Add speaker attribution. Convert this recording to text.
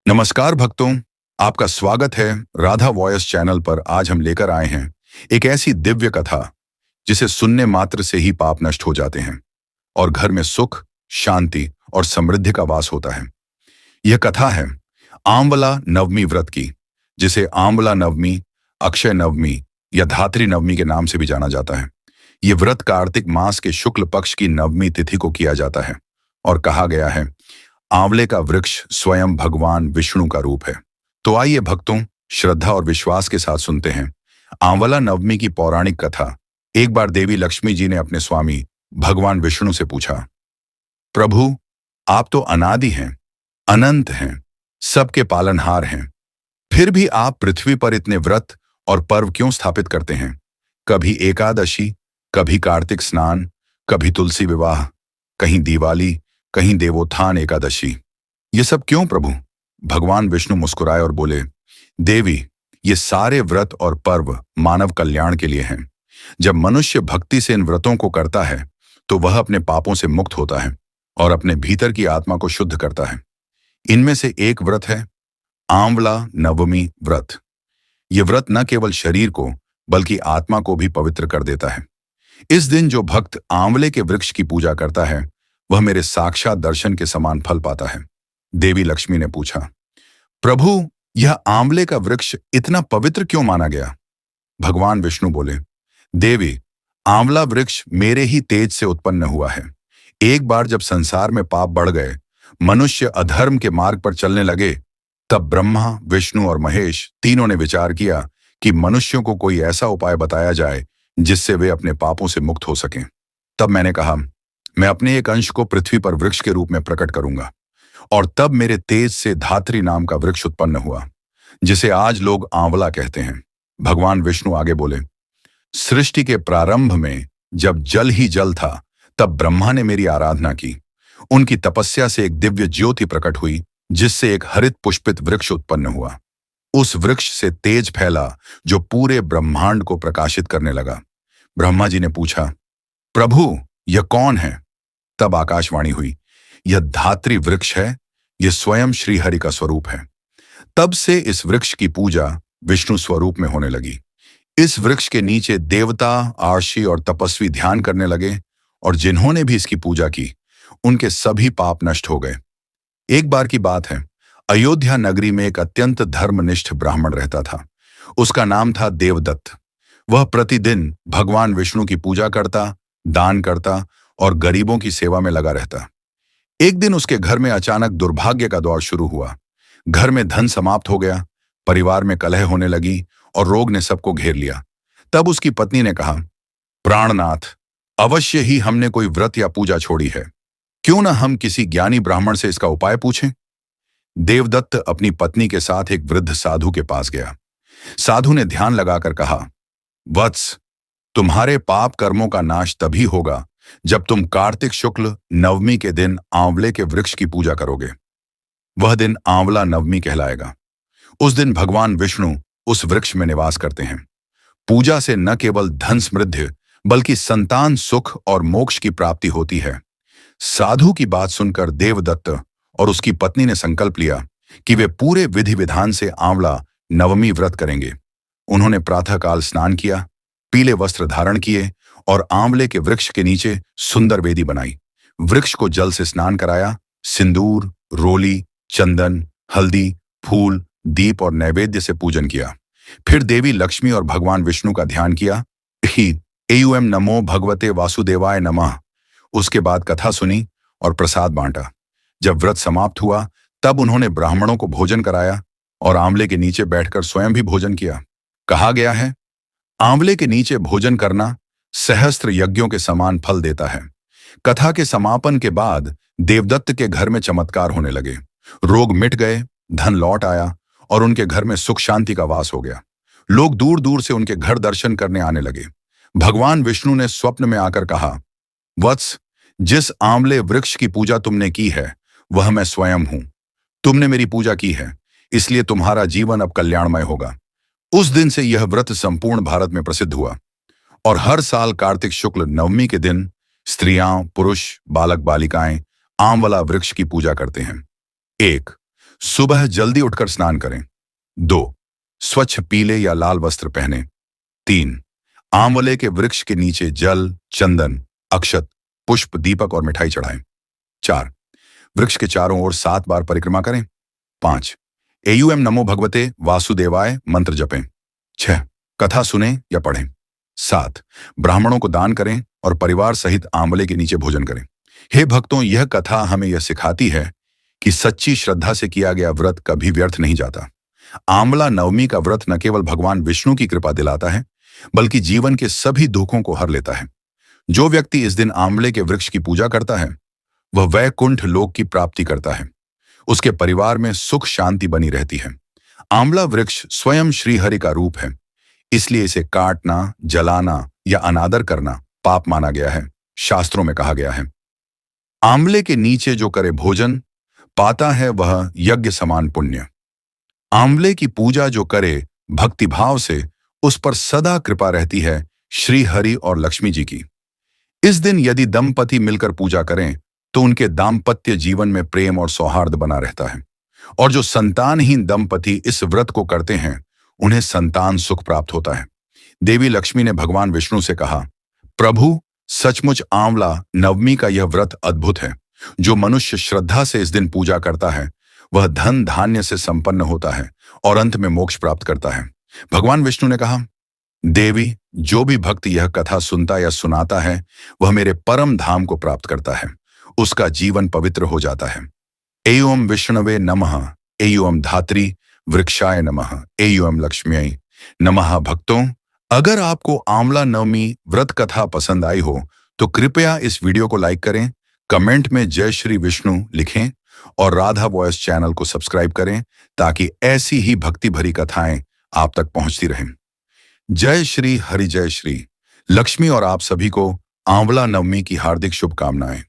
Speaker 1: नमस्कार भक्तों, आपका स्वागत है राधा वॉयस चैनल पर। आज हम लेकर आए हैं एक ऐसी दिव्य कथा जिसे सुनने मात्र से ही पाप नष्ट हो जाते हैं और घर में सुख, शांति और समृद्धि का वास होता है। यह कथा है आंवला नवमी व्रत की, जिसे आंवला नवमी, अक्षय नवमी या धात्री नवमी के नाम से भी जाना जाता है। यह व्रत कार्तिक मास के शुक्ल पक्ष की नवमी तिथि को किया जाता है और कहा गया है आंवले का वृक्ष स्वयं भगवान विष्णु का रूप है। तो आइए भक्तों, श्रद्धा और विश्वास के साथ सुनते हैं आंवला नवमी की पौराणिक कथा। एक बार देवी लक्ष्मी जी ने अपने स्वामी भगवान विष्णु से पूछा, प्रभु, आप तो अनादि हैं, अनंत हैं, सबके पालनहार हैं, फिर भी आप पृथ्वी पर इतने व्रत और पर्व क्यों स्थापित करते हैं? कभी एकादशी, कभी कार्तिक स्नान, कभी तुलसी विवाह, कहीं दिवाली, कहीं देवोत्थान एकादशी। ये सब क्यों प्रभु? भगवान विष्णु मुस्कुराए और बोले, देवी, ये सारे व्रत और पर्व मानव कल्याण के लिए हैं। जब मनुष्य भक्ति से इन व्रतों को करता है तो वह अपने पापों से मुक्त होता है और अपने भीतर की आत्मा को शुद्ध करता है। इनमें से एक व्रत है आंवला नवमी व्रत। यह व्रत न केवल शरीर को बल्कि आत्मा को भी पवित्र कर देता है। इस दिन जो भक्त आंवले के वृक्ष की पूजा करता है वह मेरे साक्षात दर्शन के समान फल पाता है। देवी लक्ष्मी ने पूछा, प्रभु, यह आंवले का वृक्ष इतना पवित्र क्यों माना गया? भगवान विष्णु बोले, देवी, आंवला वृक्ष मेरे ही तेज से उत्पन्न हुआ है। एक बार जब संसार में पाप बढ़ गए, मनुष्य अधर्म के मार्ग पर चलने लगे, तब ब्रह्मा, विष्णु और महेश तीनों ने विचार किया कि मनुष्यों को कोई ऐसा उपाय बताया जाए जिससे वे अपने पापों से मुक्त हो सकें। तब मैंने कहा, मैं अपने एक अंश को पृथ्वी पर वृक्ष के रूप में प्रकट करूंगा। और तब मेरे तेज से धात्री नाम का वृक्ष उत्पन्न हुआ, जिसे आज लोग आंवला कहते हैं। भगवान विष्णु आगे बोले, सृष्टि के प्रारंभ में जब जल ही जल था, तब ब्रह्मा ने मेरी आराधना की। उनकी तपस्या से एक दिव्य ज्योति प्रकट हुई, जिससे एक हरित पुष्पित वृक्ष उत्पन्न हुआ। उस वृक्ष से तेज फैला जो पूरे ब्रह्मांड को प्रकाशित करने लगा। ब्रह्मा जी ने पूछा, प्रभु, यह कौन है? तब आकाशवाणी हुई, यह धात्री वृक्ष है, यह स्वयं श्री हरि का स्वरूप है। तब से इस वृक्ष की पूजा विष्णु स्वरूप में होने लगी। इस वृक्ष के नीचे देवता, आर्षि और तपस्वी ध्यान करने लगे और जिन्होंने भी इसकी पूजा की उनके सभी पाप नष्ट हो गए। एक बार की बात है, अयोध्या नगरी में एक अत्यंत धर्मनिष्ठ ब्राह्मण रहता था। उसका नाम था देवदत्त। वह प्रतिदिन भगवान विष्णु की पूजा करता, दान करता और गरीबों की सेवा में लगा रहता। एक दिन उसके घर में अचानक दुर्भाग्य का दौर शुरू हुआ। घर में धन समाप्त हो गया, परिवार में कलह होने लगी और रोग ने सबको घेर लिया। तब उसकी पत्नी ने कहा, प्राणनाथ, अवश्य ही हमने कोई व्रत या पूजा छोड़ी है। क्यों न हम किसी ज्ञानी ब्राह्मण से इसका उपाय पूछें? देवदत्त अपनी पत्नी के साथ एक वृद्ध साधु के पास गया। साधु ने ध्यान लगाकर कहा, वत्स, तुम्हारे पाप कर्मों का नाश तभी होगा जब तुम कार्तिक शुक्ल नवमी के दिन आंवले के वृक्ष की पूजा करोगे। वह दिन आंवला नवमी कहलाएगा। उस दिन भगवान विष्णु उस वृक्ष में निवास करते हैं। पूजा से न केवल धन समृद्धि बल्कि संतान सुख और मोक्ष की प्राप्ति होती है। साधु की बात सुनकर देवदत्त और उसकी पत्नी ने संकल्प लिया कि वे पूरे विधि विधान से आंवला नवमी व्रत करेंगे। उन्होंने प्रातःकाल स्नान किया, पीले वस्त्र धारण किए और आंवले के वृक्ष के नीचे सुंदर वेदी बनाई। वृक्ष को जल से स्नान कराया, सिंदूर, रोली, चंदन, हल्दी, फूल, दीप और नैवेद्य से पूजन किया। फिर देवी लक्ष्मी और भगवान विष्णु का ध्यान किया। एयुएम नमो भगवते वासुदेवाय नमः। उसके बाद कथा सुनी और प्रसाद बांटा। जब व्रत समाप्त हुआ तब उन्होंने ब्राह्मणों को भोजन कराया और आंवले के नीचे बैठकर स्वयं भी भोजन किया। कहा गया है, आंवले के नीचे भोजन करना सहस्त्र यज्ञों के समान फल देता है। कथा के समापन के बाद देवदत्त के घर में चमत्कार होने लगे। रोग मिट गए, धन लौट आया और उनके घर में सुख शांति का वास हो गया। लोग दूर दूर से उनके घर दर्शन करने आने लगे। भगवान विष्णु ने स्वप्न में आकर कहा, वत्स, जिस आंवले वृक्ष की पूजा तुमने की है वह मैं स्वयं हूं। तुमने मेरी पूजा की है, इसलिए तुम्हारा जीवन अब कल्याणमय होगा। उस दिन से यह व्रत संपूर्ण भारत में प्रसिद्ध हुआ और हर साल कार्तिक शुक्ल नवमी के दिन स्त्रियां, पुरुष, बालक बालिकाएं आंवला वृक्ष की पूजा करते हैं। 1. सुबह जल्दी उठकर स्नान करें। 2. स्वच्छ पीले या लाल वस्त्र पहने। 3. आंवले के वृक्ष के नीचे जल, चंदन, अक्षत, पुष्प, दीपक और मिठाई चढ़ाएं। 4. वृक्ष के चारों ओर 7 बार परिक्रमा करें। 5. एयूएम नमो भगवते वासुदेवाय मंत्र जपें। 6. कथा सुने या पढ़ें। 7. ब्राह्मणों को दान करें और परिवार सहित आंवले के नीचे भोजन करें। हे भक्तों, यह कथा हमें यह सिखाती है कि सच्ची श्रद्धा से किया गया व्रत कभी व्यर्थ नहीं जाता। आंवला नवमी का व्रत न केवल भगवान विष्णु की कृपा दिलाता है, बल्कि जीवन के सभी दुखों को हर लेता है। जो व्यक्ति इस दिन आंवले के वृक्ष की पूजा करता है, वह वैकुंठ लोक की प्राप्ति करता है। उसके परिवार में सुख शांति बनी रहती है। आंवला वृक्ष स्वयं श्रीहरि का रूप है, इसलिए इसे काटना, जलाना या अनादर करना पाप माना गया है। शास्त्रों में कहा गया है, आंवले के नीचे जो करे भोजन, पाता है वह यज्ञ समान पुण्य। आंवले की पूजा जो करे भक्तिभाव से, उस पर सदा कृपा रहती है श्री हरि और लक्ष्मी जी की। इस दिन यदि दंपति मिलकर पूजा करें तो उनके दाम्पत्य जीवन में प्रेम और सौहार्द बना रहता है। और जो संतानहीन दंपति इस व्रत को करते हैं, उन्हें संतान सुख प्राप्त होता है। देवी लक्ष्मी ने भगवान विष्णु से कहा, प्रभु, सचमुच आंवला नवमी का यह व्रत अद्भुत है। जो मनुष्य श्रद्धा से इस दिन पूजा करता है, वह धन धान्य से संपन्न होता है और अंत में मोक्ष प्राप्त करता है। भगवान विष्णु ने कहा, देवी, जो भी भक्त यह कथा सुनता या सुनाता है, वह मेरे परम धाम को प्राप्त करता है। उसका जीवन पवित्र हो जाता है। एयोम विष्णवे नमः, एयोम धात्री वृक्षाय नमः, एयोम लक्ष्म्यै नमः। भक्तों, अगर आपको आंवला नवमी व्रत कथा पसंद आई हो तो कृपया इस वीडियो को लाइक करें, कमेंट में जय श्री विष्णु लिखें और राधा वॉयस चैनल को सब्सक्राइब करें ताकि ऐसी ही भक्ति भरी कथाएं आप तक पहुंचती रहें। जय श्री हरि, जय श्री लक्ष्मी और आप सभी को आंवला नवमी की हार्दिक शुभकामनाएं।